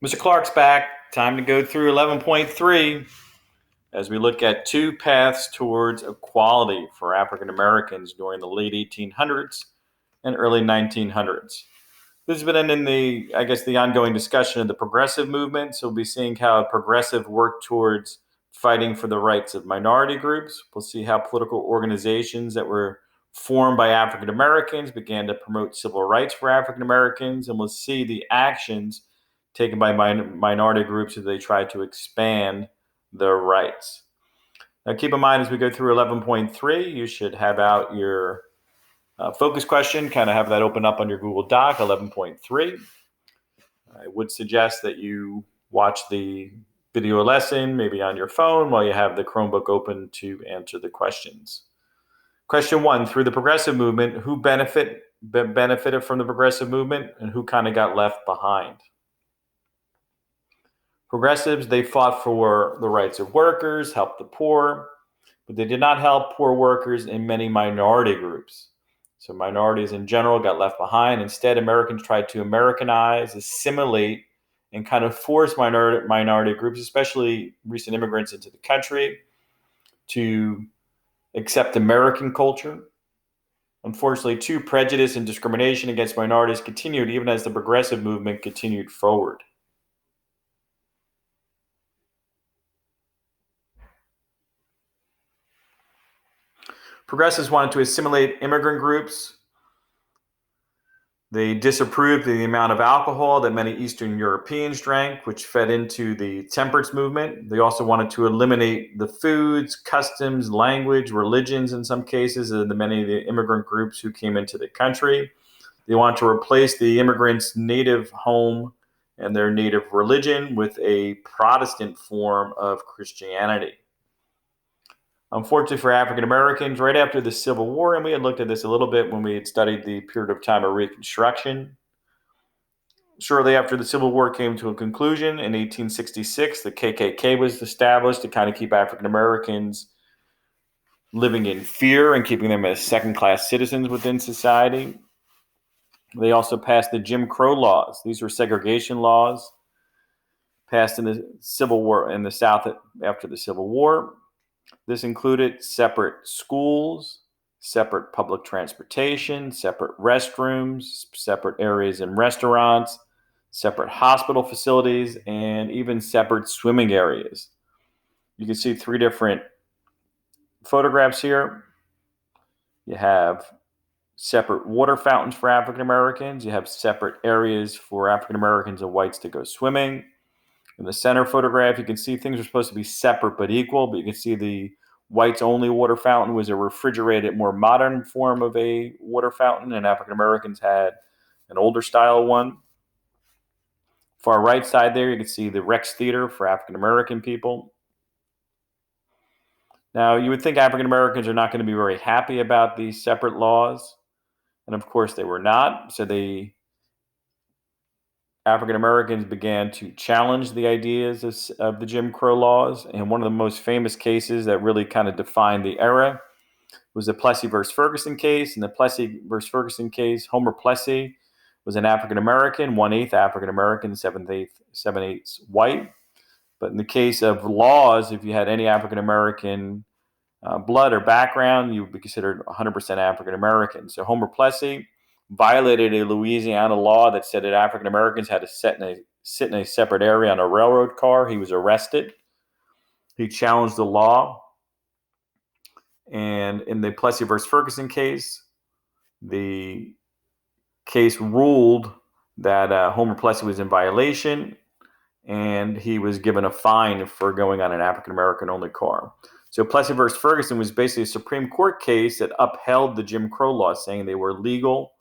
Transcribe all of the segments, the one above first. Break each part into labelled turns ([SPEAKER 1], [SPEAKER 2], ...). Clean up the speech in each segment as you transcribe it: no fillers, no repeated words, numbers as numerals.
[SPEAKER 1] Mr. Clarke's back. Time to go through 11.3 as we look at two paths towards equality for African Americans during the late 1800s and early 1900s. This has been in the ongoing discussion of the progressive movement. So we'll be seeing how progressive worked towards fighting for the rights of minority groups. We'll see how political organizations that were formed by African Americans began to promote civil rights for African Americans, and we'll see the actions taken by minority groups as they try to expand their rights. Now, keep in mind as we go through 11.3, you should have out your focus question, kind of have that open up on your Google Doc, 11.3. I would suggest that you watch the video lesson, maybe on your phone, while you have the Chromebook open to answer the questions. Question 1, through the progressive movement, who benefited from the progressive movement and who kind of got left behind? Progressives, they fought for the rights of workers, helped the poor, but they did not help poor workers in many minority groups. So minorities in general got left behind. Instead, Americans tried to Americanize, assimilate, and kind of force minority groups, especially recent immigrants into the country, to accept American culture. Unfortunately, too, prejudice and discrimination against minorities continued even as the progressive movement continued forward. Progressives wanted to assimilate immigrant groups. They disapproved of the amount of alcohol that many Eastern Europeans drank, which fed into the temperance movement. They also wanted to eliminate the foods, customs, language, religions in some cases of the many of the immigrant groups who came into the country. They wanted to replace the immigrants' native home and their native religion with a Protestant form of Christianity. Unfortunately for African Americans, right after the Civil War, and we had looked at this a little bit when we had studied the period of time of Reconstruction. Shortly after the Civil War came to a conclusion in 1866, the KKK was established to kind of keep African Americans living in fear and keeping them as second-class citizens within society. They also passed the Jim Crow laws. These were segregation laws passed in the Civil War in the South after the Civil War. This included separate schools, separate public transportation, separate restrooms, separate areas in restaurants, separate hospital facilities, and even separate swimming areas. You can see three different photographs here. You have separate water fountains for African Americans. You have separate areas for African Americans and whites to go swimming. In the center photograph, you can see things are supposed to be separate but equal, but you can see the whites only water fountain was a refrigerated, more modern form of a water fountain, and African Americans had an older style one. Far right side there, you can see the Rex Theater for African American people. Now, you would think African Americans are not going to be very happy about these separate laws, and of course they were not. So African Americans began to challenge the ideas of the Jim Crow laws. And one of the most famous cases that really kind of defined the era was the Plessy versus Ferguson case. In the Plessy versus Ferguson case, Homer Plessy was an African American, 1/8 African American, 7/8 white. But in the case of laws, if you had any African American blood or background, you would be considered 100% African American. So Homer Plessy violated a Louisiana law that said that African Americans had to sit in a separate area on a railroad car. He was arrested. He challenged the law. And in the Plessy versus Ferguson case, the case ruled that Homer Plessy was in violation, and he was given a fine for going on an African American only car. So Plessy versus Ferguson was basically a Supreme Court case that upheld the Jim Crow laws, saying they were legal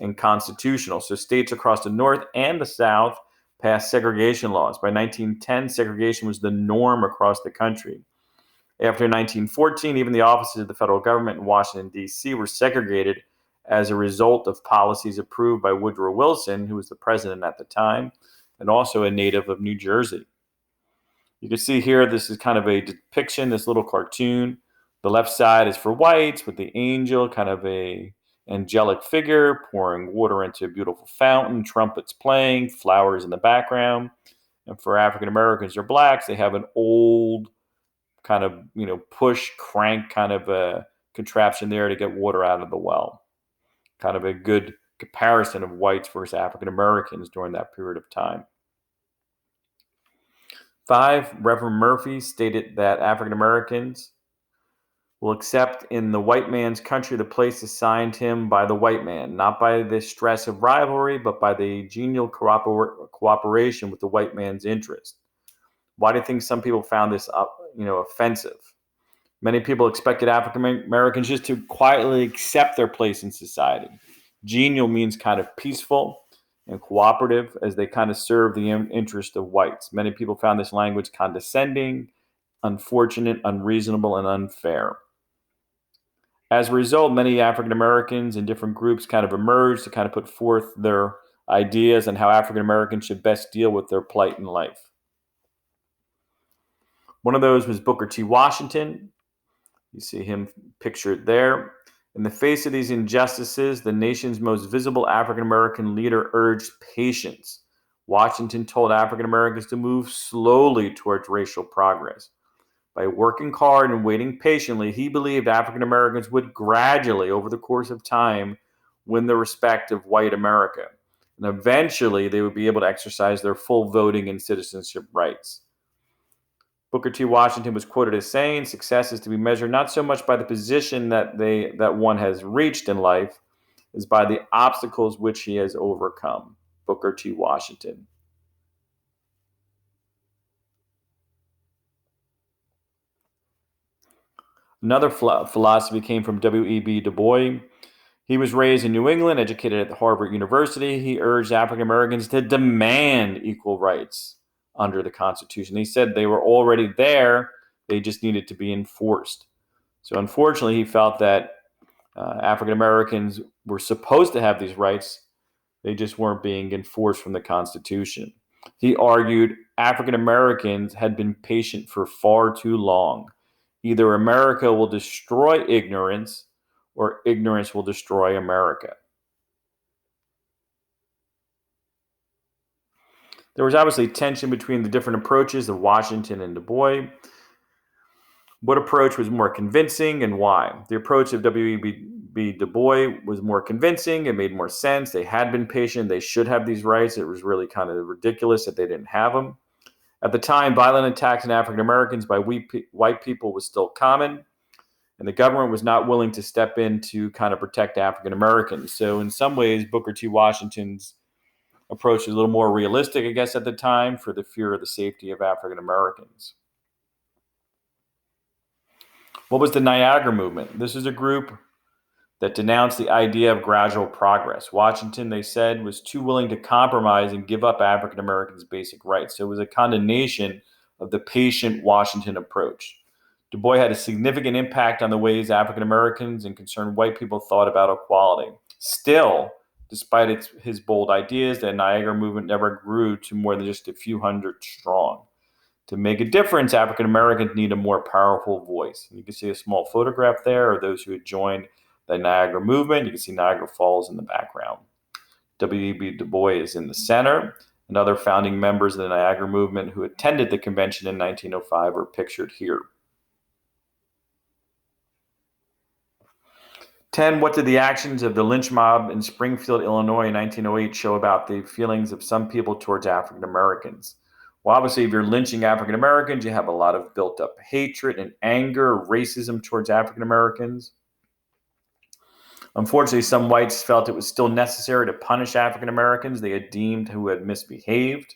[SPEAKER 1] and constitutional. So states across the North and the South passed segregation laws. By 1910, segregation was the norm across the country. After 1914, even the offices of the federal government in Washington, D.C. were segregated as a result of policies approved by Woodrow Wilson, who was the president at the time, and also a native of New Jersey. You can see here, this is kind of a depiction, this little cartoon. The left side is for whites with the angel, kind of a angelic figure pouring water into a beautiful fountain, trumpets playing, flowers in the background. And for African Americans or blacks, they have an old kind of, push crank kind of a contraption there to get water out of the well. Kind of a good comparison of whites versus African Americans during that period of time. 5, Reverend Murphy stated that African Americans will accept in the white man's country the place assigned him by the white man, not by the stress of rivalry, but by the genial cooperation with the white man's interest. Why do you think some people found this offensive? Many people expected African Americans just to quietly accept their place in society. Genial means kind of peaceful and cooperative, as they kind of serve the interest of whites. Many people found this language condescending, unfortunate, unreasonable, and unfair. As a result, many African Americans in different groups kind of emerged to kind of put forth their ideas on how African Americans should best deal with their plight in life. One of those was Booker T. Washington. You see him pictured there. In the face of these injustices, the nation's most visible African American leader urged patience. Washington told African Americans to move slowly towards racial progress. By working hard and waiting patiently, he believed African Americans would gradually, over the course of time, win the respect of white America. And eventually, they would be able to exercise their full voting and citizenship rights. Booker T. Washington was quoted as saying, "Success is to be measured not so much by the position that one has reached in life, as by the obstacles which he has overcome." Booker T. Washington. Another philosophy came from W.E.B. Du Bois. He was raised in New England, educated at Harvard University. He urged African Americans to demand equal rights under the Constitution. He said they were already there, they just needed to be enforced. So unfortunately, he felt that African Americans were supposed to have these rights, they just weren't being enforced from the Constitution. He argued African Americans had been patient for far too long. Either America will destroy ignorance or ignorance will destroy America. There was obviously tension between the different approaches of Washington and Du Bois. What approach was more convincing and why? The approach of W.E.B. Du Bois was more convincing. It made more sense. They had been patient. They should have these rights. It was really kind of ridiculous that they didn't have them. At the time, violent attacks on African Americans by white people was still common, and the government was not willing to step in to kind of protect African Americans. So in some ways, Booker T. Washington's approach was a little more realistic, I guess, at the time, for the fear of the safety of African Americans. What was the Niagara Movement? This is a group that denounced the idea of gradual progress. Washington, they said, was too willing to compromise and give up African Americans' basic rights. So it was a condemnation of the patient Washington approach. Du Bois had a significant impact on the ways African Americans and concerned white people thought about equality. Still, despite his bold ideas, the Niagara Movement never grew to more than just a few hundred strong. To make a difference, African Americans need a more powerful voice. You can see a small photograph there of those who had joined the Niagara Movement. You can see Niagara Falls in the background. W.E.B. Du Bois is in the center, and other founding members of the Niagara Movement who attended the convention in 1905 are pictured here. 10. What did the actions of the lynch mob in Springfield, Illinois in 1908 show about the feelings of some people towards African Americans? Well, obviously, if you're lynching African Americans, you have a lot of built up hatred and anger, racism towards African Americans. Unfortunately, some whites felt it was still necessary to punish African Americans they had deemed who had misbehaved.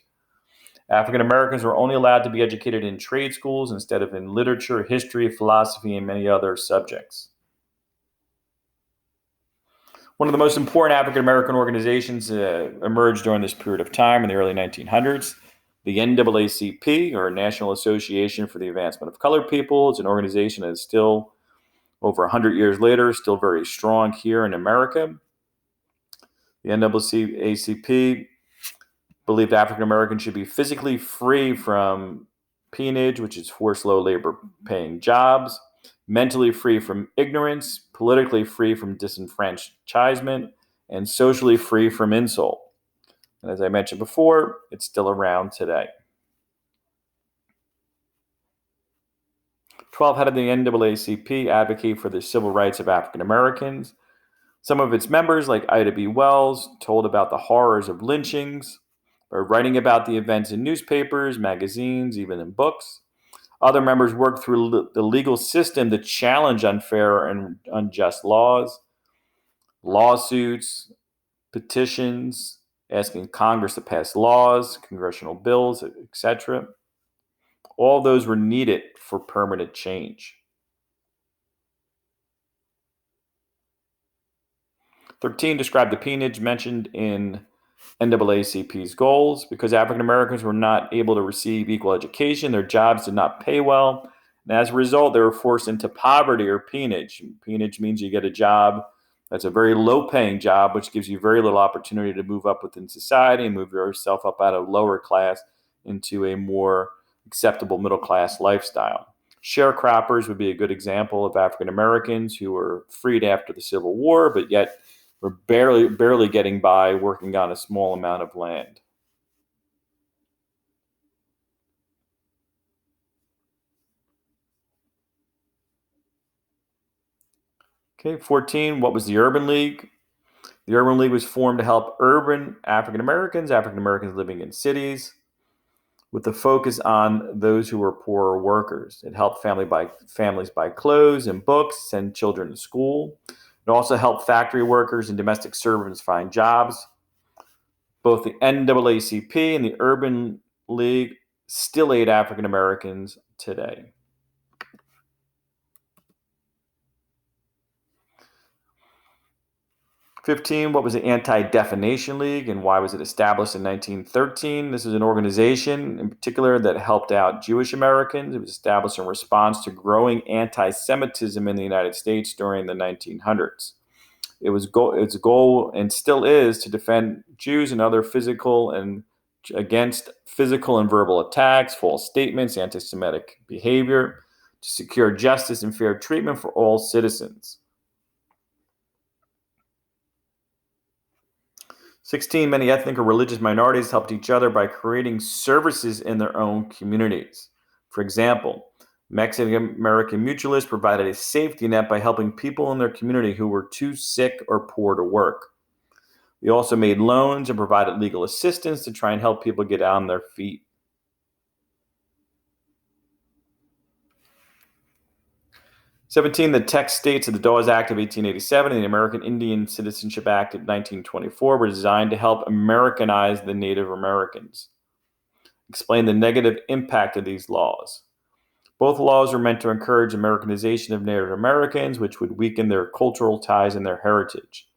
[SPEAKER 1] African Americans were only allowed to be educated in trade schools instead of in literature, history, philosophy, and many other subjects. One of the most important African American organizations emerged during this period of time in the early 1900s. The NAACP, or National Association for the Advancement of Colored People, is an organization that is still, over 100 years later, still very strong here in America. The NAACP believed African Americans should be physically free from peonage, which is forced low labor paying jobs, mentally free from ignorance, politically free from disenfranchisement, and socially free from insult. And as I mentioned before, it's still around today. 12. How did the NAACP advocate for the civil rights of African Americans? Some of its members, like Ida B. Wells, told about the horrors of lynchings, or writing about the events in newspapers, magazines, even in books. Other members worked through the legal system to challenge unfair and unjust laws, lawsuits, petitions, asking Congress to pass laws, congressional bills, etc. All those were needed for permanent change. 13. Describe the peonage mentioned in NAACP's goals. Because African Americans were not able to receive equal education, their jobs did not pay well, and as a result, they were forced into poverty or peonage. Peonage means you get a job that's a very low-paying job, which gives you very little opportunity to move up within society and move yourself up out of lower class into a more acceptable middle-class lifestyle. Sharecroppers would be a good example of African Americans who were freed after the Civil War, but yet were barely getting by working on a small amount of land. Okay, 14. What was the Urban League? The Urban League was formed to help urban African Americans living in cities, with the focus on those who were poorer workers. It helped families buy clothes and books, send children to school. It also helped factory workers and domestic servants find jobs. Both the NAACP and the Urban League still aid African Americans today. 15. What was the Anti-Defamation League and why was it established in 1913? This is an organization in particular that helped out Jewish Americans. It was established in response to growing anti-Semitism in the United States during the 1900s. Its goal and still is to defend Jews and other against physical and verbal attacks, false statements, anti-Semitic behavior, to secure justice and fair treatment for all citizens. 16. Many ethnic or religious minorities helped each other by creating services in their own communities. For example, Mexican American mutualists provided a safety net by helping people in their community who were too sick or poor to work. They also made loans and provided legal assistance to try and help people get on their feet. 17. The text states of the Dawes Act of 1887 and the American Indian Citizenship Act of 1924 were designed to help Americanize the Native Americans. Explain the negative impact of these laws. Both laws were meant to encourage Americanization of Native Americans, which would weaken their cultural ties and their heritage.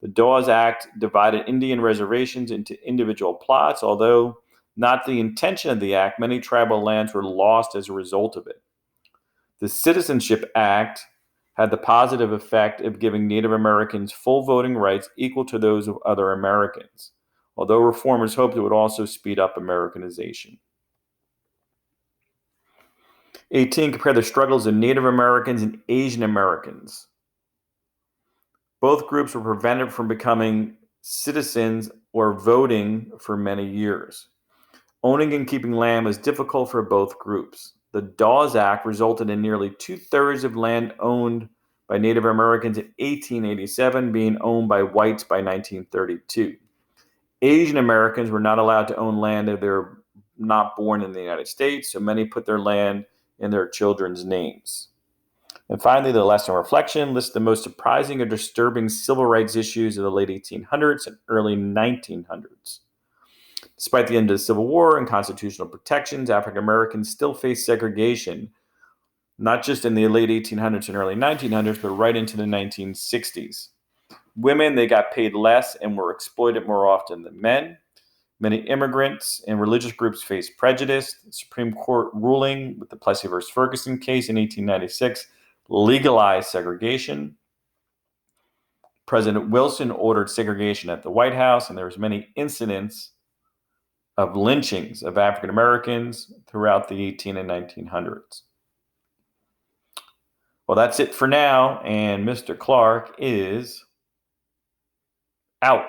[SPEAKER 1] The Dawes Act divided Indian reservations into individual plots, although not the intention of the act. Many tribal lands were lost as a result of it. The Citizenship Act had the positive effect of giving Native Americans full voting rights equal to those of other Americans, although reformers hoped it would also speed up Americanization. 18. Compare the struggles of Native Americans and Asian Americans. Both groups were prevented from becoming citizens or voting for many years. Owning and keeping land was difficult for both groups. The Dawes Act resulted in nearly 2/3 of land owned by Native Americans in 1887 being owned by whites by 1932. Asian Americans were not allowed to own land if they were not born in the United States, so many put their land in their children's names. And finally, the lesson reflection lists the most surprising or disturbing civil rights issues of the late 1800s and early 1900s. Despite the end of the Civil War and constitutional protections, African Americans still face segregation, not just in the late 1800s and early 1900s, but right into the 1960s. Women, they got paid less and were exploited more often than men. Many immigrants and religious groups faced prejudice. The Supreme Court ruling with the Plessy v. Ferguson case in 1896 legalized segregation. President Wilson ordered segregation at the White House, and there was many incidents of lynchings of African Americans throughout the 18 and 1900s. Well, that's it for now, and Mr. Clarke is out.